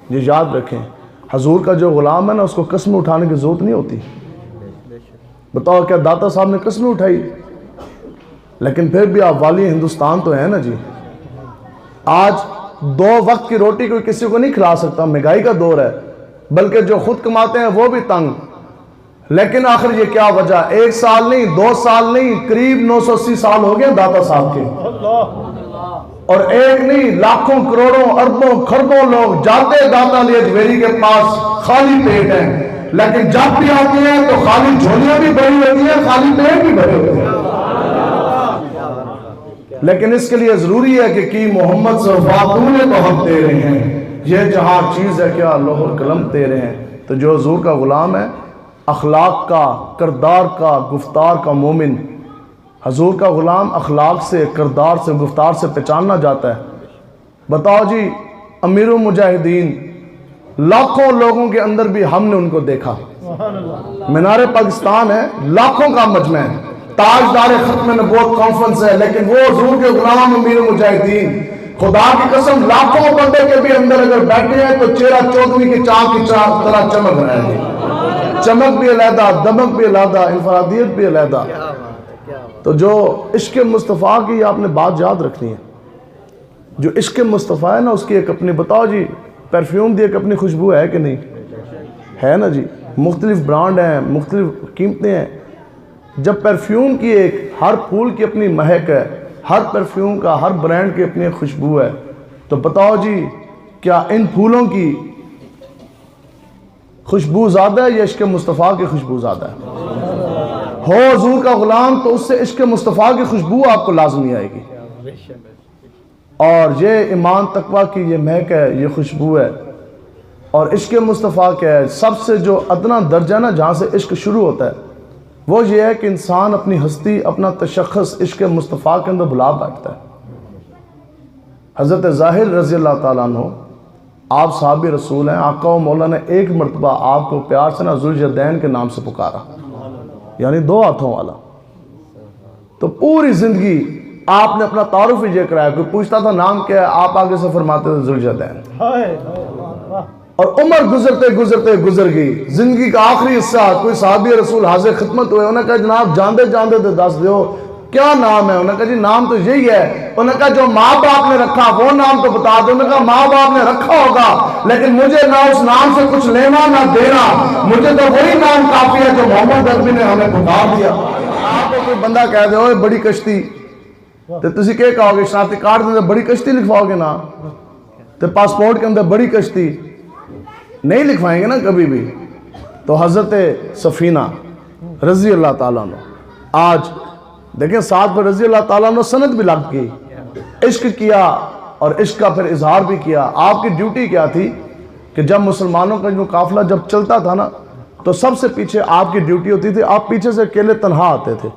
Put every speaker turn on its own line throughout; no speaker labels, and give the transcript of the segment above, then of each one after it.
یہ یاد رکھیں، حضور کا جو غلام ہے نا، اس کو قسم اٹھانے کی ضرورت نہیں ہوتی۔ بتاؤ کیا داتا صاحب نے قسم اٹھائی؟ لیکن پھر بھی آپ والی ہندوستان تو ہیں نا جی۔ آج 2 وقت کی روٹی کوئی کسی کو نہیں کھلا سکتا، مہنگائی کا دور ہے، بلکہ جو خود کماتے ہیں وہ بھی تنگ۔ لیکن آخر یہ کیا وجہ؟ 1 سال نہیں، 2 سال نہیں، قریب 980 سال ہو گئے داتا صاحب کے، اور ایک نہیں، لاکھوں کروڑوں اربوں خربوں لوگ جاتے داتا علی اجمیری کے پاس خالی پیٹ ہیں، لیکن جب بھی آتے ہیں تو خالی جھولیاں بھی بھری ہوتی ہیں، خالی پیٹ بھی بھرے ہوتے ہیں۔ لیکن اس کے لیے ضروری ہے کہ کی محمد صلی اللہ علیہ وسلم نے تو ہم تیرے ہیں، یہ جہاں چیز ہے کیا لوح القلم تیرے ہیں۔ تو جو حضور کا غلام ہے، اخلاق کا، کردار کا، گفتار کا مومن، حضور کا غلام اخلاق سے، کردار سے، گفتار سے پہچاننا جاتا ہے۔ بتاؤ جی، امیر المجاہدین، لاکھوں لوگوں کے اندر بھی ہم نے ان کو دیکھا۔ مینار پاکستان ہے، لاکھوں کا مجمع ہے، تاجدار ختم نبوت کانفرنس ہے، لیکن وہ حضور کے غلام امیر المجاہدین، خدا کی قسم لاکھوں بندے کے بھی اندر اگر بیٹھے ہیں تو چہرہ چودھویں کی چاند کی طرح چمک رہا ہے، چمک بھی علیحدہ، دمک بھی علیحدہ، انفرادیت بھی علیحدہ۔ تو جو عشق مصطفیٰ کی آپ نے بات یاد رکھنی ہے، جو عشق مصطفیٰ ہے نا، اس کی ایک اپنی، بتاؤ جی، پرفیوم دی ایک اپنی خوشبو ہے کہ نہیں ہے نا جی؟ مختلف برانڈ ہیں، مختلف قیمتیں ہیں۔ جب پرفیوم کی ایک، ہر پھول کی اپنی مہک ہے، ہر پرفیوم کا، ہر برانڈ کی اپنی خوشبو ہے، تو بتاؤ جی کیا ان پھولوں کی خوشبو زیادہ ہے یا عشق مصطفیٰ کی خوشبو زیادہ ہے؟ ہو حضور کا غلام تو اس سے عشق مصطفیٰ کی خوشبو آپ کو لازمی آئے گی، اور یہ ایمان تقویٰ کی یہ مہک ہے، یہ خوشبو ہے۔ اور عشق مصطفیٰ کیا ہے؟ سب سے جو ادنا درجہ نا، جہاں سے عشق شروع ہوتا ہے، وہ یہ ہے کہ انسان اپنی ہستی، اپنا تشخص عشق مصطفیٰ کے اندر بھلا بیٹھتا ہے۔ حضرت ظاہر رضی اللہ تعالیٰ عنہ، آپ صحابی رسول ہیں، آقا و مولا نے ایک مرتبہ آپ کو پیار سے نا ذوالجدین کے نام سے پکارا، یعنی 2 ہاتھوں والا۔ تو پوری زندگی آپ نے اپنا تعارف ہی یہ کرایا، کوئی پوچھتا تھا نام کیا ہے، آپ آگے سے فرماتے تھے ذوالجدین۔ اور عمر گزرتے گزرتے گزر گئی، زندگی کا آخری حصہ کوئی صحابی رسول حاضر خدمت ہوئے، انہوں نے کہا جناب جاندے جاندے تو دس دیو کیا نام ہے؟ انہوں نے کہا جی نام تو یہی ہے۔ انہوں نے کہا جو ماں باپ نے رکھا وہ نام تو بتا دو۔ انہوں نے کہا ماں باپ نے رکھا ہوگا، لیکن مجھے نہ اس نام سے کچھ لینا نہ دینا، مجھے تو وہی نام کافی ہے جو محمد عربی نے ہمیں پکار دیا۔ آپ کو کوئی بندہ کہہ دے اوے بڑی کشتی، تو تسی کیا کہو گے؟ شناختی کارڈ کے اندر بڑی کشتی لکھواؤ گے نا؟ تو پاسپورٹ کے اندر بڑی کشتی نہیں لکھوائیں گے نا کبھی بھی۔ تو حضرت سفینہ رضی اللہ تعالیٰ عنہ، آج دیکھیں ساتھ پر رضی اللہ تعالیٰ عنہ سند بھی لگ گئی، عشق کیا اور عشق کا پھر اظہار بھی کیا۔ آپ کی ڈیوٹی کیا تھی کہ جب مسلمانوں کا جو قافلہ جب چلتا تھا نا، تو سب سے پیچھے آپ کی ڈیوٹی ہوتی تھی، آپ پیچھے سے اکیلے تنہا آتے تھے،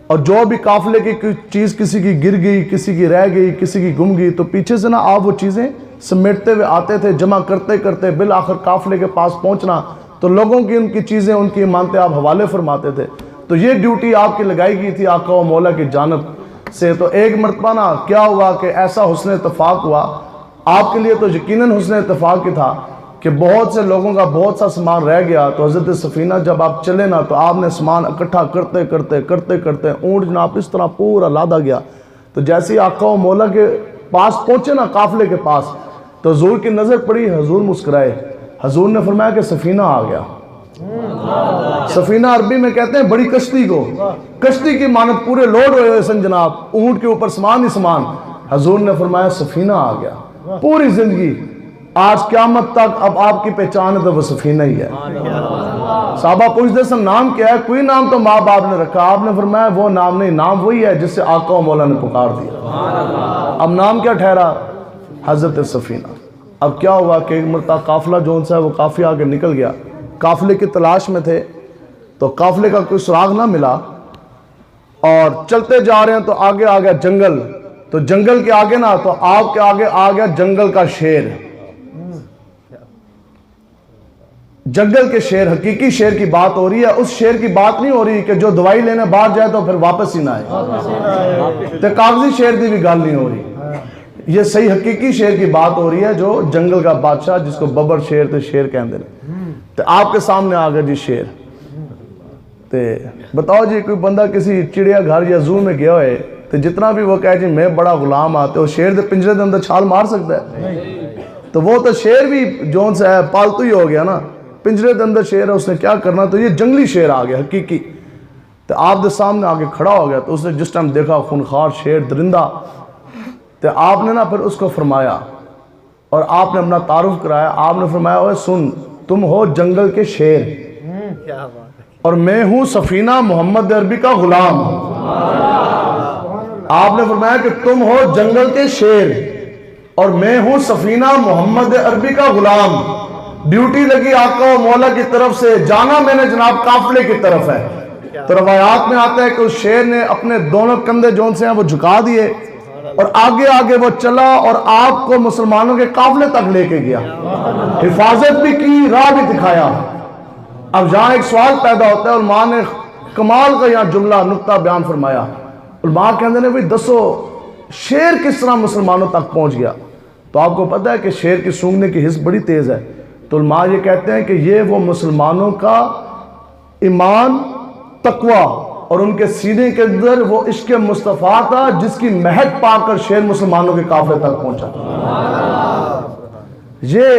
اور جو بھی قافلے کی چیز کسی کی گر گئی، کسی کی رہ گئی، کسی کی گم گئی، تو پیچھے سے نا آپ وہ چیزیں سمیٹتے ہوئے آتے تھے، جمع کرتے کرتے بالآخر قافلے کے پاس پہنچنا تو لوگوں کی ان کی چیزیں، ان کی امانتیں آپ حوالے فرماتے تھے۔ تو یہ ڈیوٹی آپ کی لگائی گئی تھی آقا و مولا کی جانب سے۔ تو ایک مرتبہ نا کیا ہوا کہ ایسا حسن اتفاق ہوا، آپ کے لیے تو یقیناً حسن اتفاق ہی تھا کہ بہت سے لوگوں کا بہت سا سامان رہ گیا۔ تو حضرت سفینہ جب آپ چلے نا تو آپ نے سامان اکٹھا کرتے کرتے کرتے کرتے اونٹ جناب اس طرح پورا لادا گیا۔ تو جیسے ہی آقا و مولا کے پاس پہنچے نا قافلے کے پاس، تو حضور کی نظر پڑی، حضور مسکرائے، حضور نے فرمایا کہ سفینہ آ گیا۔ سفینہ عربی میں کہتے ہیں بڑی کشتی کو، کشتی کی مانند پورے لوڈ ہوئے ہوئے سن جناب، اونٹ کے اوپر سامان ہی سامان۔ حضور نے فرمایا سفینہ آ گیا۔ پوری زندگی آج قیامت تک اب آپ کی پہچان ہے تو وہ سفینہ ہی ہے۔ صحابہ پوچھتے سن نام کیا ہے؟ کوئی نام تو ماں باپ نے رکھا۔ آپ نے فرمایا وہ نام نہیں، نام وہی ہے جس سے آقا و مولا نے پکار دیا۔ اب نام کیا ٹھہرا؟ حضرت سفینہ۔ اب کیا ہوا کہ ایک مرتبہ قافلہ جو سا ہے وہ کافی آگے نکل گیا، قافلے کی تلاش میں تھے، تو قافلے کا کوئی سراغ نہ ملا، اور چلتے جا رہے ہیں تو آگے آ گیا جنگل، تو جنگل کے آگے نا تو آپ کے آگے آ گیا جنگل کا شیر۔ جنگل کے شیر، حقیقی شیر کی بات ہو رہی ہے، اس شیر کی بات نہیں ہو رہی کہ جو دوائی لینے باہر جائے تو پھر واپس ہی نہ آئے، تو کاغذی شیر دی بھی گل نہیں ہو رہی۔ یہ صحیح حقیقی شیر کی بات ہو رہی ہے جو جنگل کا بادشاہ جس کو ببر شیر تے شیر کہندے نے، تے آپ کے سامنے آ گیا جی شیر، تے بتاؤ جی کوئی بندہ کسی چڑیا گھر یا زو میں گیا ہوئے تو جتنا بھی وہ کہے جی میں بڑا غلام آتے وہ شیر دے پنجرے دے اندر چھال مار سکتا ہے؟ تو وہ تو شیر بھی جون سے ہے پالتو ہی ہو گیا نا، پنجرے دے اندر شیر ہے، اس نے کیا کرنا؟ تو یہ جنگلی شیر آ گیا حقیقی، تو آپ دے سامنے آگے کھڑا ہو گیا، تو اس نے جس ٹائم دیکھا خونخوار شیر درندہ، تو آپ نے نا پھر اس کو فرمایا اور آپ نے اپنا تعارف کرایا، آپ نے فرمایا اوے سن، تم ہو جنگل کے شیر اور میں ہوں سفینہ محمد عربی کا غلام۔ آپ نے فرمایا کہ تم ہو جنگل کے شیر اور میں ہوں سفینہ محمد عربی کا غلام، ڈیوٹی لگی آقا و مولا کی طرف سے، جانا میں نے جناب قافلے کی طرف ہے۔ تو روایات میں آتا ہے کہ اس شیر نے اپنے دونوں کندھے جون سے ہیں وہ جھکا دیے اور آگے آگے وہ چلا اور آپ کو مسلمانوں کے قافلے تک لے کے گیا، حفاظت بھی کی، راہ بھی دکھایا۔ اب یہاں ایک سوال پیدا ہوتا ہے، علماء نے کمال کا یہاں جملہ نقطہ بیان فرمایا، علماء کہتے ہیں بھئی دسو شیر کس طرح مسلمانوں تک پہنچ گیا؟ تو آپ کو پتہ ہے کہ شیر کی سونگنے کی حس بڑی تیز ہے، تو علماء یہ کہتے ہیں کہ یہ وہ مسلمانوں کا ایمان، تقوی اور ان کے سینے کے اندر وہ عشق مصطفیٰ تھا جس کی مہک پا کر شیر مسلمانوں کے قافلے تک پہنچا۔ یہ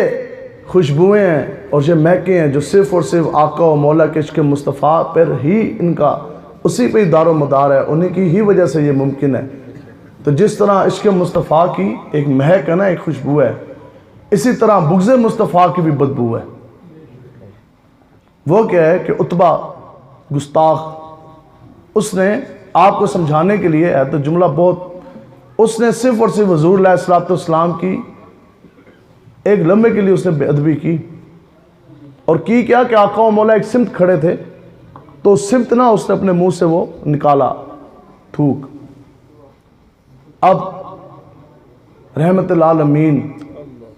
خوشبوئیں ہیں اور یہ مہکیں ہیں جو صرف اور صرف آقا و مولا کے عشق مصطفیٰ پر ہی ان کا اسی پہ دار و مدار ہے، انہی کی ہی وجہ سے یہ ممکن ہے۔ تو جس طرح عشق مصطفیٰ کی ایک مہک ہے نا، ایک خوشبو ہے، اسی طرح بغض مصطفیٰ کی بھی بدبو ہے۔ وہ کیا ہے کہ عتبہ گستاخ، اس نے آپ کو سمجھانے کے لیے ہے تو جملہ بہت، اس نے صرف اور صرف حضور علیہ السلام کی ایک لمحے کے لیے اس نے بے ادبی کی، اور کی کیا کہ آقا و مولا ایک سمت کھڑے تھے تو سمت نہ اس نے اپنے منہ سے وہ نکالا تھوک۔ اب رحمت العالمین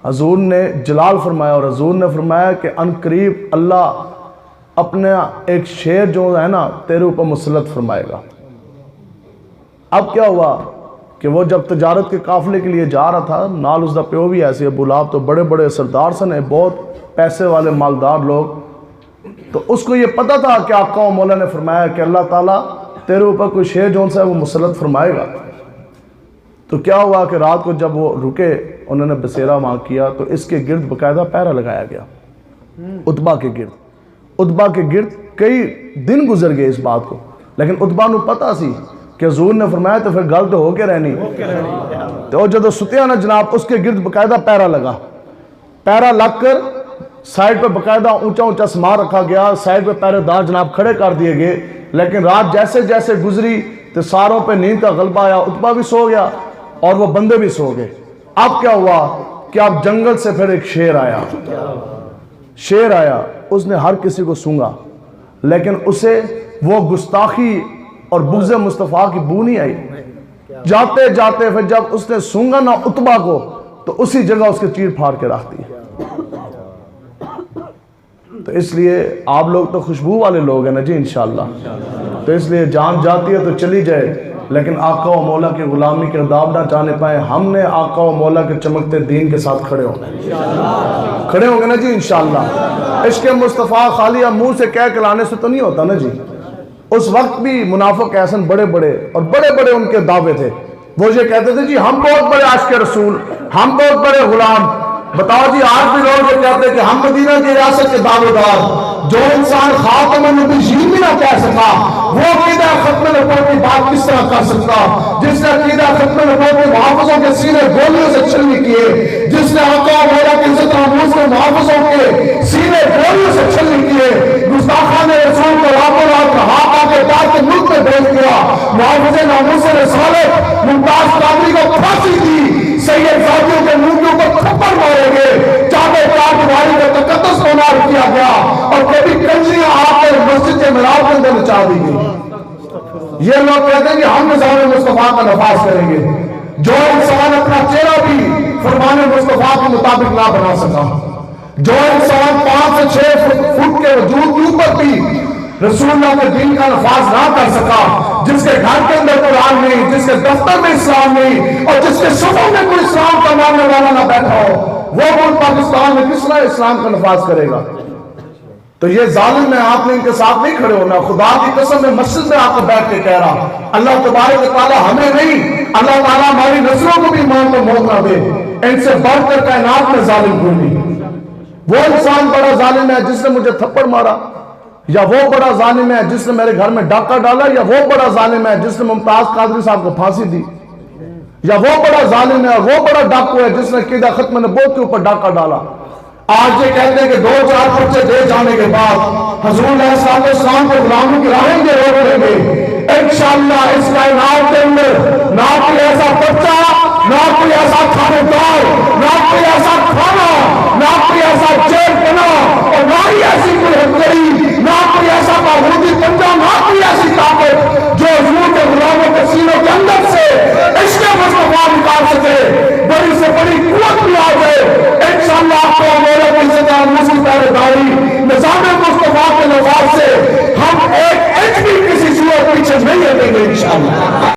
حضور نے جلال فرمایا اور حضور نے فرمایا کہ ان قریب اللہ اپنا ایک شیر جو ہے نا تیرے اوپر مسلط فرمائے گا۔ اب کیا ہوا کہ وہ جب تجارت کے قافلے کے لیے جا رہا تھا، نال اس دا پیو بھی ایسے، ابو لہب تو بڑے بڑے سردار سن، بہت پیسے والے مالدار لوگ، تو اس کو یہ پتہ تھا کہ آقا و مولا نے فرمایا کہ اللہ تعالیٰ تیرے اوپر کوئی شیر جون سا ہے وہ مسلط فرمائے گا۔ تو کیا ہوا کہ رات کو جب وہ رکے، انہوں نے بسیرا وہاں کیا تو اس کے گرد باقاعدہ پہرا لگایا گیا، عتبہ کے گرد۔ عتبہ کے گرد کئی دن گزر گئے اس بات کو، لیکن عتبہ نو پتہ سی کہ حضور نے فرمایا تو پھر گل تو ہو کے رہنی۔ تو جدو ستیا نا جناب اس کے گرد باقاعدہ پیرا لگا، پیرا لگ کر سائیڈ پہ باقاعدہ اونچا اونچا سامان رکھا گیا، سائیڈ پہ پہرے دار جناب کھڑے کر دیے گئے، لیکن رات جیسے جیسے گزری تو ساروں پہ نیند کا غلبہ آیا، عتبہ بھی سو گیا اور وہ بندے بھی سو گئے۔ اب کیا ہوا کہ اب جنگل سے پھر ایک شیر آیا، شیر آیا، اس نے ہر کسی کو سونگا، لیکن اسے وہ گستاخی اور بغض مصطفیٰ کی بو نہیں آئی۔ جاتے جاتے پھر جب اس نے سونگا نا عتبہ کو تو اسی جگہ اس کے چیر پھاڑ کے رکھ دی۔ تو اس لیے آپ لوگ تو خوشبو والے لوگ ہیں نا جی انشاءاللہ، تو اس لیے جان جاتی ہے تو چلی جائے، لیکن آقا و مولا کی غلامی کے عذاب نہ جانے پائے۔ ہم نے آقا و مولا کے چمکتے دین کے ساتھ کھڑے ہوں گے نا جی انشاءاللہ۔ عشق مصطفیٰ خالی منہ سے کہہ کلانے سے تو نہیں ہوتا نا جی۔ اس وقت بھی منافق ایسن بڑے بڑے اور بڑے بڑے ان کے دعوے تھے، وہ یہ کہتے تھے جی ہم بہت بڑے عاشق رسول، ہم بہت بڑے غلام۔ بتاؤ جی آج بھی لوگ یہ کہتے ہیں کہ ہم مدینہ کی ریاست کے دعوے دار، جو انسان خاتم النبیین بھی نہ کہہ سکا وہ عقیدہ ختم نبوت کی بات کس طرح کر سکتا؟ جس نے عقیدہ ختم نبوت کے محافظوں کے سینے گولیوں سے چھلنی کیے، جس نے آقا و مولا کی عزت ناموس کے محافظوں کے سینے گولیوں سے چھلنی کیے، گستاخان رسول کو راتوں رات ہاتھ آ کے پار کے ملک میں بھیج دیا، محافظ ناموس رسالت ممتاز قادری کو پھانسی دی، سید زادیوں کے منہ کے اوپر تھپڑ مارے گئے، چادر چار دیواری کا تقدس کو نار کیا گیا، اور کبھی کنجریاں آ کر مسجد کے محراب کے اندر نچا دی گئی۔ یہ لوگ کہتے ہیں کہ ہم نظام مصطفیٰ کا نفاذ کریں گے۔ جو انسان اپنا چہرہ بھی فرمان مصطفیٰ کے مطابق نہ بنا سکا، جو انسان 5 سے 6 فٹ کے وجود کے اوپر بھی رسول اللہ کے دین کا نفاذ نہ کر سکا، جس کے گھر کے اندر قرآن نہیں، جس کے دفتر میں اسلام نہیں، اور جس کے صفوں میں کوئی اسلام کا ماننے والا نہ بیٹھا ہو، وہ ملک پاکستان میں کس طرح اسلام کا نفاذ کرے گا؟ تو یہ ظالم ہے، آپ نے ان کے ساتھ نہیں کھڑے ہونا. خدا کی قسم میں مسجد میں آپ کو بیٹھ کے کہہ رہا، اللہ تبارک و تعالیٰ ہمیں نہیں، اللہ تعالیٰ ہماری نسلوں کو بھی مان کو موت نہ دے. ان سے بڑھ کر کائنات میں ظالم کوئی نہیں. وہ انسان بڑا ظالم ہے جس نے مجھے تھپڑ مارا، یا وہ بڑا ظالم ہے جس نے میرے گھر میں ڈاکہ ڈالا، یا وہ بڑا ظالم ہے جس نے ممتاز قادری صاحب کو پھانسی دی، یا وہ بڑا ظالم ہے اور وہ بڑا ڈاکو ہے جس نے عقیدہ ختم نبوت کے اوپر ڈاکہ ڈالا. آج یہ کہتے ہیں کہ 2-4 پرچے دے جانے کے بعد حضور علیہ السلام کو غلاموں کی راہیں گے روک لیں گے. انشاءاللہ اس کائنات کے اندر نہ کوئی ایسا پرچہ، نہ کوئی ایسا کھانے دار، نہ کوئی ایسا کھانا، نہ کوئی ایسا جیل بنا، اور نہ ہی ایسی کوئی ہتھیلی، نہ کوئی ایسا باروتی پنجہ، نہ کوئی ایسی طاقت جو حضور کے غلاموں کے سینوں کے اندر سے عشق مصطفیٰ نکال سکے. بڑی سے بڑی قوت بھی آ جائے، انشاءاللہ آپ کو میرے عزتدار مسلم پہرے داری نظام مصطفیٰ کے نفاذ سے ہم ایک انچ بھی کسی صورت پیچھے نہیں ہٹیں گے انشاءاللہ.